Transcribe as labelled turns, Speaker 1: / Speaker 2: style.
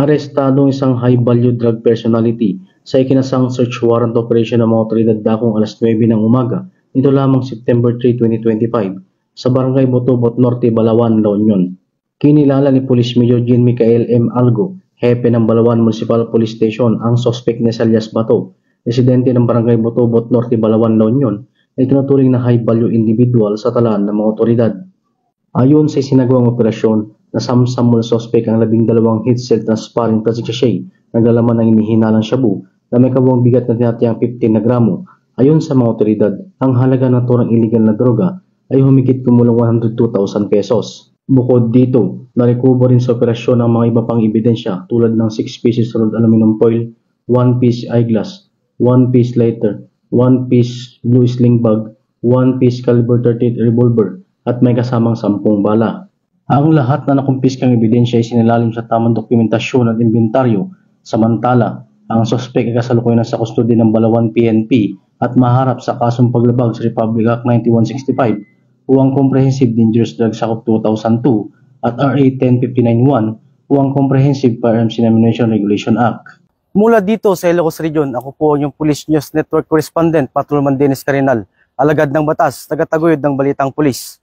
Speaker 1: Arestado ang isang high-value drug personality sa ikinasang search warrant operation ng mga otoridad dakong alas 9 ng umaga nito lamang September 3, 2025 sa Barangay Botobot Norte, Balawan, La Union. Kinilala ni Police Major Jean Michael M. Algo, hepe ng Balawan Municipal Police Station, ang suspect na Elias Bato, residente ng Barangay Botobot Norte, Balawan, La Union, ay tinuturing na high-value individual sa talaan ng mga otoridad. Ayon sa isinagawang operasyon, nasamsam mula suspect ang 12 heat cell transparent plastic sachet na naglalaman ng inihinalang shabu na may kabuang bigat na tinatayang 15 na gramo. Ayon sa mga otoridad, ang halaga ng turang illegal na droga ay humigit kumulang 102,000 pesos. Bukod dito, narekubo rin sa operasyon ang mga iba pang ebidensya tulad ng 6 pieces rolled aluminum foil, 1 piece eyeglass, 1 piece lighter, 1 piece blue sling bag, 1 piece caliber 38 revolver at may kasamang 10 bala. Ang lahat na nakumpiskang ebidensya ay sinalalim sa tamang dokumentasyon at inventaryo. Samantala, ang suspect ay kasalukuyan sa kustodiya ng Balawan PNP at maharap sa kasong paglabag sa Republic Act 9165 o ang Comprehensive Dangerous Drugs Act of 2002 at RA 10591 o ang Comprehensive Firearms and Ammunition Regulation Act.
Speaker 2: Mula dito sa Ilocos Region, ako po yung Police News Network Correspondent, Patrolman Dennis Carinal, alagad ng batas, tagataguyod ng Balitang Pulis.